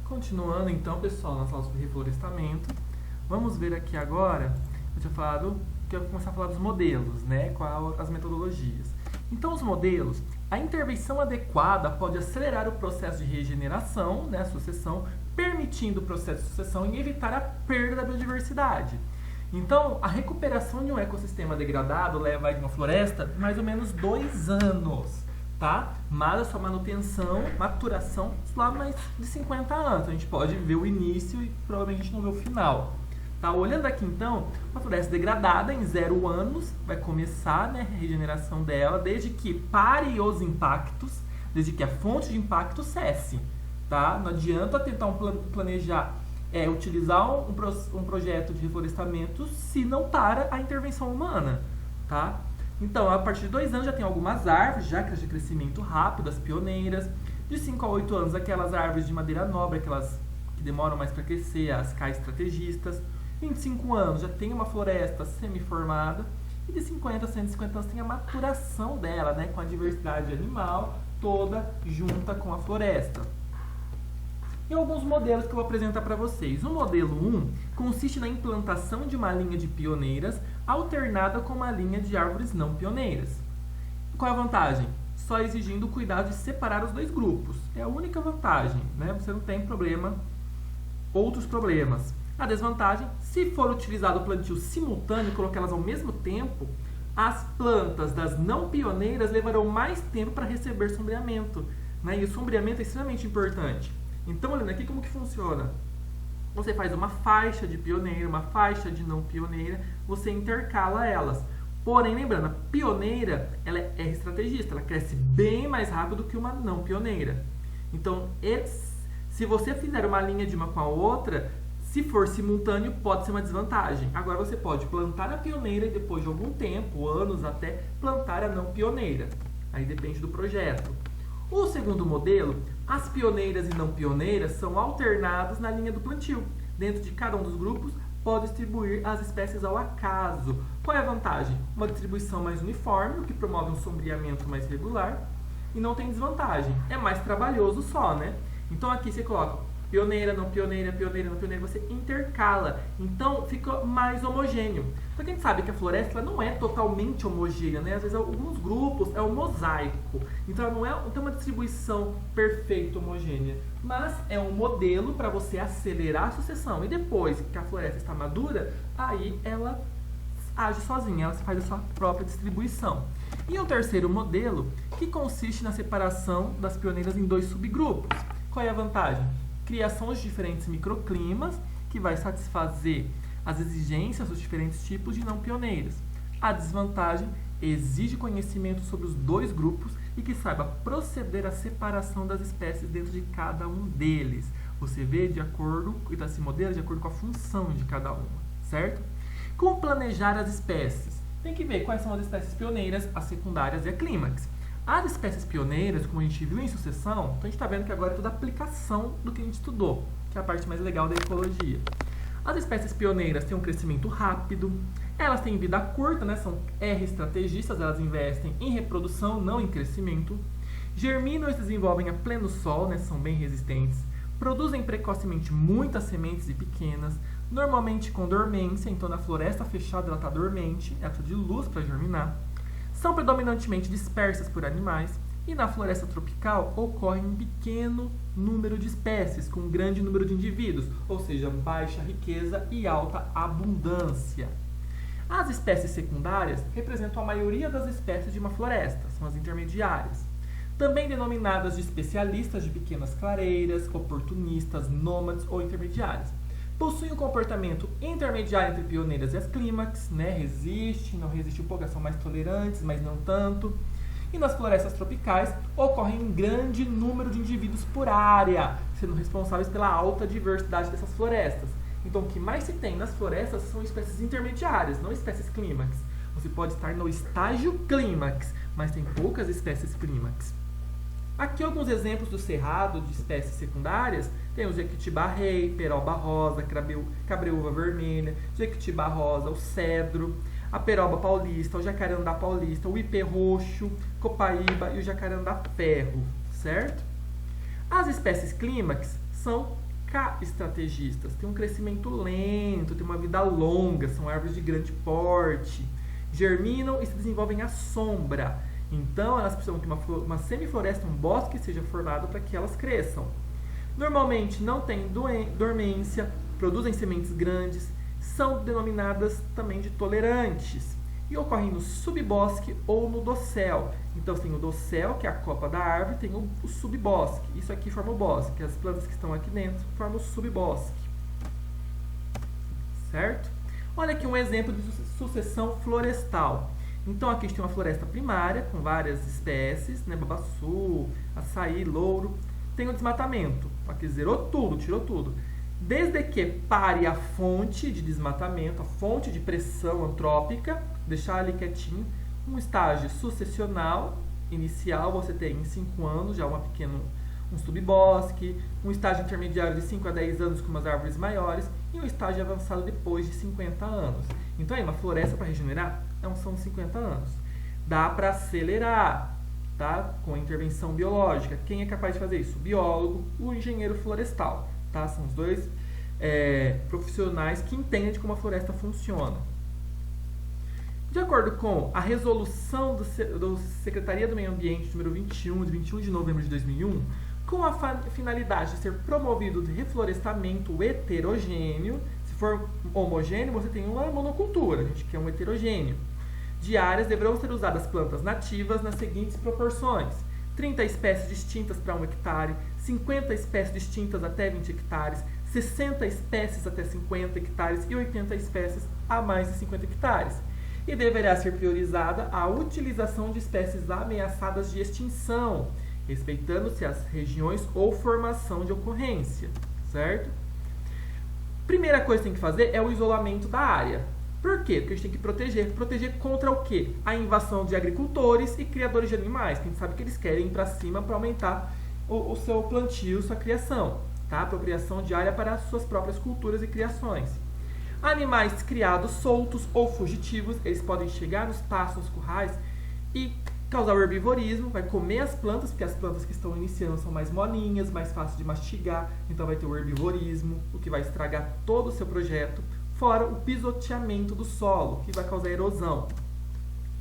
Continuando então, pessoal, nas aulas de reflorestamento, vamos ver aqui agora, eu tinha falado que eu vou começar a falar dos modelos, né, com as metodologias. Então, os modelos, a intervenção adequada pode acelerar o processo de regeneração, né, a sucessão, permitindo o processo de sucessão e evitar a perda da biodiversidade. Então, a recuperação de um ecossistema degradado leva de uma floresta mais ou menos 2 anos. Tá? Mas a sua manutenção, maturação, lá mais de 50 anos. A gente pode ver o início e provavelmente a gente não vê o final. Tá? Olhando aqui então, uma floresta degradada em 0 anos vai começar, né, a regeneração dela, desde que pare os impactos, desde que a fonte de impacto cesse. Tá? Não adianta tentar planejar, utilizar um projeto de reflorestamento se não para a intervenção humana. Tá? Então, a partir de 2 anos já tem algumas árvores, já que de crescimento rápido, as pioneiras. De 5 a 8 anos, aquelas árvores de madeira nobre, aquelas que demoram mais para crescer, as estrategistas. 25 anos já tem uma floresta semi-formada. E de 50 a 150 anos tem a maturação dela, né, com a diversidade animal toda junta com a floresta. E alguns modelos que eu vou apresentar para vocês. O modelo 1 consiste na implantação de uma linha de pioneiras alternada com uma linha de árvores não pioneiras. Qual é a vantagem? Só exigindo o cuidado de separar os 2 grupos. É a única vantagem, né? Você não tem outros problemas. A desvantagem, se for utilizado o plantio simultâneo e colocá-las ao mesmo tempo, as plantas das não pioneiras levarão mais tempo para receber sombreamento, né? E o sombreamento é extremamente importante. Então, olhando aqui como que funciona. Você faz uma faixa de pioneira, uma faixa de não pioneira, você intercala elas. Porém, lembrando, a pioneira ela é estrategista, ela cresce bem mais rápido que uma não pioneira. Então, se você fizer uma linha de uma com a outra, se for simultâneo, pode ser uma desvantagem. Agora, você pode plantar a pioneira e depois de algum tempo, anos até, plantar a não pioneira. Aí depende do projeto. O segundo modelo, as pioneiras e não pioneiras são alternadas na linha do plantio. Dentro de cada um dos grupos, pode distribuir as espécies ao acaso. Qual é a vantagem? Uma distribuição mais uniforme, o que promove um sombreamento mais regular, e não tem desvantagem. É mais trabalhoso só, né? Então aqui você coloca pioneira, não pioneira, pioneira, não pioneira, você intercala. Então fica mais homogêneo. Só que a gente sabe que a floresta ela não é totalmente homogênea, né? Às vezes alguns grupos é um mosaico. Então ela não tem uma distribuição perfeita, homogênea. Mas é um modelo para você acelerar a sucessão. E depois que a floresta está madura, aí ela age sozinha, ela faz a sua própria distribuição. E o terceiro modelo, que consiste na separação das pioneiras em 2 subgrupos. Qual é a vantagem? Criação de diferentes microclimas, que vai satisfazer as exigências dos diferentes tipos de não pioneiras. A desvantagem exige conhecimento sobre os 2 grupos e que saiba proceder à separação das espécies dentro de cada um deles. Você vê de acordo, e desse modelo de acordo com a função de cada uma, certo? Como planejar as espécies? Tem que ver quais são as espécies pioneiras, as secundárias e a clímax. As espécies pioneiras, como a gente viu em sucessão, então a gente está vendo que agora é toda a aplicação do que a gente estudou, que é a parte mais legal da ecologia. As espécies pioneiras têm um crescimento rápido, elas têm vida curta, né? São estrategistas, elas investem em reprodução, não em crescimento. Germinam e se desenvolvem a pleno sol, né? São bem resistentes. Produzem precocemente muitas sementes e pequenas, normalmente com dormência, então na floresta fechada ela está dormente, ela precisa de luz para germinar. São predominantemente dispersas por animais e na floresta tropical ocorre um pequeno número de espécies com um grande número de indivíduos, ou seja, baixa riqueza e alta abundância. As espécies secundárias representam a maioria das espécies de uma floresta, são as intermediárias. Também denominadas de especialistas de pequenas clareiras, oportunistas, nômades ou intermediárias. Possuem um comportamento intermediário entre pioneiras e as clímax, né? Não resiste um pouco, são mais tolerantes, mas não tanto. E nas florestas tropicais ocorrem um grande número de indivíduos por área, sendo responsáveis pela alta diversidade dessas florestas. Então, o que mais se tem nas florestas são espécies intermediárias, não espécies clímax. Você pode estar no estágio clímax, mas tem poucas espécies clímax. Aqui alguns exemplos do cerrado de espécies secundárias. Tem o jequitibá-rei, peroba rosa, cabreúva vermelha, jequitibá rosa, o cedro, a peroba paulista, o jacarandá paulista, o ipê roxo, copaíba e o jacarandá ferro, certo? As espécies clímax são K-estrategistas, têm um crescimento lento, têm uma vida longa, são árvores de grande porte, germinam e se desenvolvem à sombra. Então, elas precisam que uma semifloresta, um bosque, seja formado para que elas cresçam. Normalmente não têm dormência, produzem sementes grandes, são denominadas também de tolerantes e ocorrem no subbosque ou no dossel. Então, você tem o dossel, que é a copa da árvore, tem o subbosque. Isso aqui forma o bosque. As plantas que estão aqui dentro formam o subbosque. Certo? Olha aqui um exemplo de sucessão florestal. Então, aqui a gente tem uma floresta primária, com várias espécies, né? Babaçu, açaí, louro. Tem o desmatamento. Aqui zerou tudo, tirou tudo. Desde que pare a fonte de desmatamento, a fonte de pressão antrópica, deixar ali quietinho, um estágio sucessional, inicial, você tem em 5 anos, já um subbosque, um estágio intermediário de 5 a 10 anos com umas árvores maiores, e um estágio avançado depois de 50 anos. Então, aí, uma floresta para regenerar são 50 anos. Dá para acelerar, tá? Com a intervenção biológica. Quem é capaz de fazer isso? O biólogo, o engenheiro florestal. Tá? São os dois profissionais que entendem de como a floresta funciona. De acordo com a resolução do Secretaria do Meio Ambiente número 21, de 21 de novembro de 2001, com a finalidade de ser promovido o reflorestamento heterogêneo, se for homogêneo, você tem uma monocultura, a gente quer um heterogêneo, de áreas deverão ser usadas plantas nativas nas seguintes proporções: 30 espécies distintas para 1 hectare, 50 espécies distintas até 20 hectares, 60 espécies até 50 hectares e 80 espécies a mais de 50 hectares. E deverá ser priorizada a utilização de espécies ameaçadas de extinção, respeitando-se as regiões ou formação de ocorrência, certo? Primeira coisa que tem que fazer é o isolamento da área. Por quê? Porque a gente tem que proteger. Proteger contra o quê? A invasão de agricultores e criadores de animais, que a gente sabe que eles querem ir para cima para aumentar o seu plantio, sua criação, tá? Apropriação de área para as suas próprias culturas e criações. Animais criados soltos ou fugitivos, eles podem chegar nos pastos, nos currais e causar o herbivorismo, vai comer as plantas, porque as plantas que estão iniciando são mais molinhas, mais fáceis de mastigar, então vai ter o herbivorismo, o que vai estragar todo o seu projeto, fora o pisoteamento do solo, que vai causar erosão.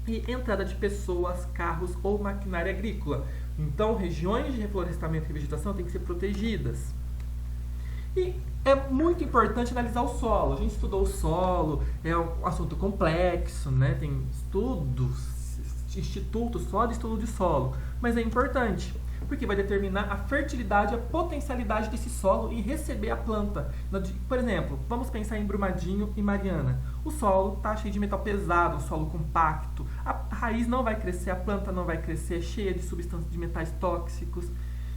E entrada de pessoas, carros ou maquinária agrícola. Então, regiões de reflorestamento e vegetação têm que ser protegidas. E é muito importante analisar o solo. A gente estudou o solo, é um assunto complexo, né? Tem institutos só de estudo de solo. Mas é importante, porque vai determinar a fertilidade, a potencialidade desse solo em receber a planta. Por exemplo, vamos pensar em Brumadinho e Mariana. O solo está cheio de metal pesado, um solo compacto. A raiz não vai crescer, a planta não vai crescer, cheia de substâncias de metais tóxicos.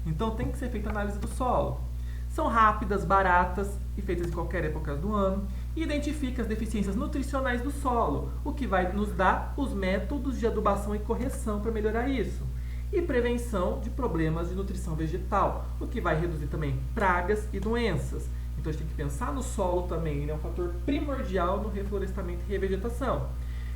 Então tem que ser feita a análise do solo. São rápidas, baratas e feitas em qualquer época do ano. E identifica as deficiências nutricionais do solo, o que vai nos dar os métodos de adubação e correção para melhorar isso. E prevenção de problemas de nutrição vegetal, o que vai reduzir também pragas e doenças. Então a gente tem que pensar no solo também, ele é um fator primordial no reflorestamento e revegetação.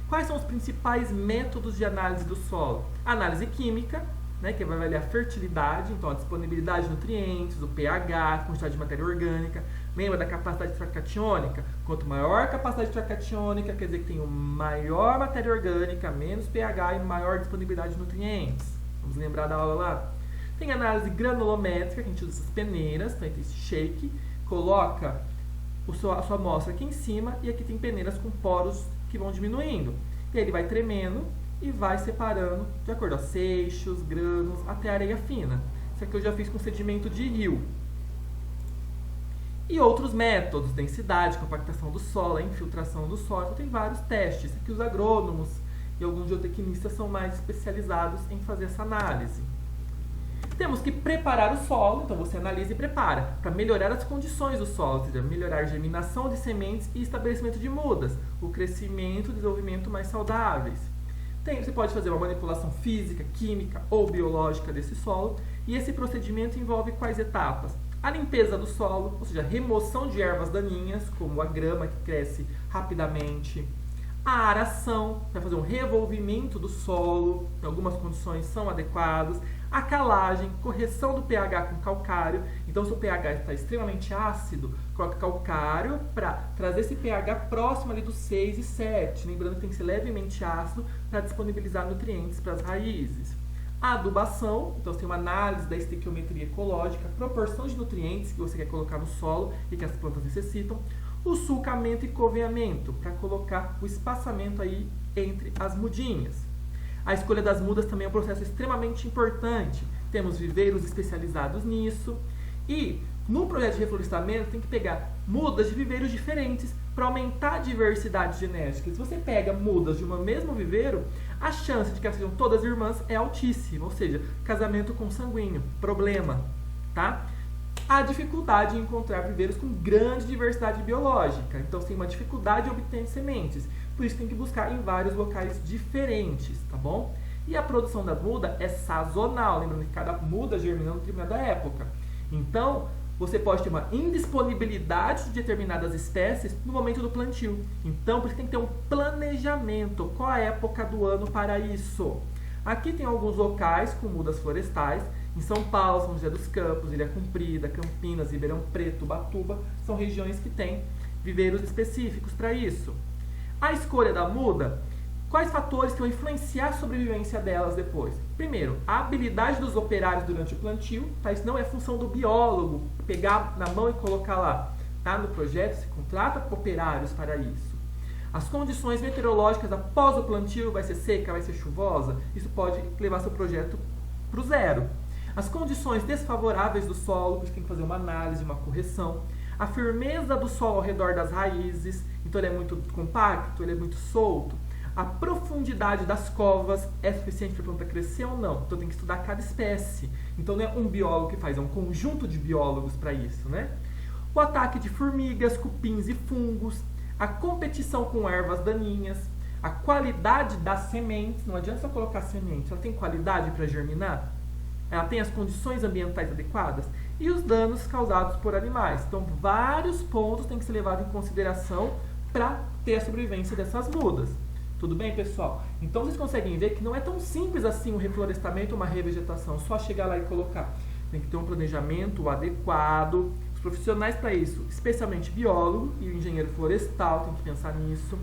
Quais são os principais métodos de análise do solo? A análise química, né, que vai avaliar a fertilidade, então a disponibilidade de nutrientes, o pH, a quantidade de matéria orgânica. Lembra da capacidade tracatiônica? Quanto maior a capacidade tracatiônica, quer dizer que tem maior matéria orgânica, menos pH e maior disponibilidade de nutrientes. Vamos lembrar da aula lá? Tem análise granulométrica, que a gente usa essas peneiras, então tem esse shake, coloca a sua amostra aqui em cima e aqui tem peneiras com poros que vão diminuindo. E aí ele vai tremendo e vai separando de acordo a seixos, grãos, até areia fina. Isso aqui eu já fiz com sedimento de rio. E outros métodos, densidade, compactação do solo, a infiltração do solo. Então tem vários testes que os agrônomos e alguns geotecnistas são mais especializados em fazer essa análise. Temos que preparar o solo, então você analisa e prepara, para melhorar as condições do solo, ou seja, melhorar a germinação de sementes e estabelecimento de mudas, o crescimento e desenvolvimento mais saudáveis. Você pode fazer uma manipulação física, química ou biológica desse solo, e esse procedimento envolve quais etapas? A limpeza do solo, ou seja, a remoção de ervas daninhas, como a grama que cresce rapidamente. A aração, vai fazer um revolvimento do solo, em algumas condições são adequadas. A calagem, correção do pH com calcário. Então, se o pH está extremamente ácido, coloca calcário para trazer esse pH próximo ali dos 6 e 7. Lembrando que tem que ser levemente ácido para disponibilizar nutrientes para as raízes. A adubação, então você tem uma análise da estequiometria ecológica, proporção de nutrientes que você quer colocar no solo e que as plantas necessitam. O sulcamento e coveamento, para colocar o espaçamento aí entre as mudinhas. A escolha das mudas também é um processo extremamente importante. Temos viveiros especializados nisso. E no projeto de reflorestamento tem que pegar mudas de viveiros diferentes para aumentar a diversidade genética. Se você pega mudas de um mesmo viveiro, a chance de que elas sejam todas irmãs é altíssima. Ou seja, casamento consanguíneo, problema, tá? A dificuldade em encontrar viveiros com grande diversidade biológica. Então, você tem uma dificuldade de obter sementes. Por isso, tem que buscar em vários locais diferentes, tá bom? E a produção da muda é sazonal. Lembrando que cada muda germina em determinada época. Então, você pode ter uma indisponibilidade de determinadas espécies no momento do plantio. Então, por isso tem que ter um planejamento. Qual a época do ano para isso? Aqui tem alguns locais com mudas florestais. Em São Paulo, São José dos Campos, Ilha Comprida, Campinas, Ribeirão Preto, Ubatuba, são regiões que têm viveiros específicos para isso. A escolha da muda, quais fatores que vão influenciar a sobrevivência delas depois? Primeiro, a habilidade dos operários durante o plantio, tá? Isso não é função do biólogo, pegar na mão e colocar lá. Tá? No projeto, se contrata operários para isso. As condições meteorológicas após o plantio, vai ser seca, vai ser chuvosa, isso pode levar seu projeto para o zero. As condições desfavoráveis do solo, você tem que fazer uma análise, uma correção. A firmeza do solo ao redor das raízes, então ele é muito compacto, ele é muito solto. A profundidade das covas é suficiente para a planta crescer ou não? Então tem que estudar cada espécie. Então não é um biólogo que faz, é um conjunto de biólogos para isso, né? O ataque de formigas, cupins e fungos, a competição com ervas daninhas, a qualidade das sementes, não adianta só colocar semente, ela tem qualidade para germinar? Ela tem as condições ambientais adequadas? E os danos causados por animais. Então, vários pontos têm que ser levados em consideração para ter a sobrevivência dessas mudas. Tudo bem, pessoal? Então, vocês conseguem ver que não é tão simples assim um reflorestamento, uma revegetação, só chegar lá e colocar. Tem que ter um planejamento adequado. Os profissionais para isso, especialmente biólogo e o engenheiro florestal, tem que pensar nisso.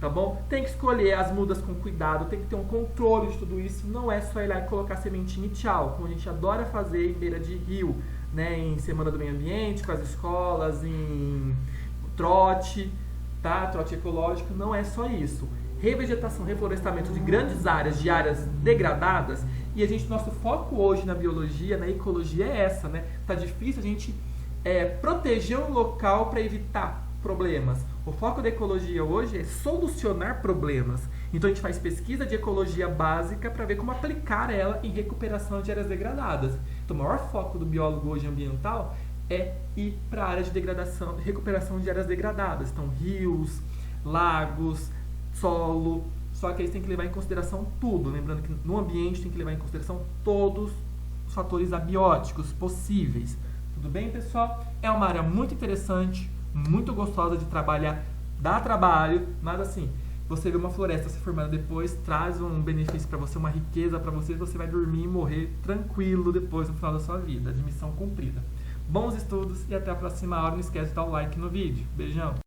Tá bom? Tem que escolher as mudas com cuidado, tem que ter um controle de tudo isso. Não é só ir lá e colocar sementinha e tchau, como a gente adora fazer em beira de rio, né? Em Semana do Meio Ambiente, com as escolas, em trote, tá? Trote ecológico, não é só isso. Revegetação, reflorestamento de grandes áreas, de áreas degradadas. E nosso foco hoje na biologia, na ecologia é essa, né? Tá difícil a gente proteger um local para evitar problemas. O foco da ecologia hoje é solucionar problemas. Então a gente faz pesquisa de ecologia básica para ver como aplicar ela em recuperação de áreas degradadas. Então o maior foco do biólogo hoje ambiental é ir para a área de degradação, recuperação de áreas degradadas. Então rios, lagos, solo. Só que eles têm que levar em consideração tudo. Lembrando que no ambiente tem que levar em consideração todos os fatores abióticos possíveis. Tudo bem, pessoal? É uma área muito interessante, muito gostosa de trabalhar, dá trabalho, mas assim, você vê uma floresta se formando depois, traz um benefício para você, uma riqueza para você vai dormir e morrer tranquilo depois no final da sua vida, de missão cumprida. Bons estudos e até a próxima aula, não esquece de dar o like no vídeo. Beijão!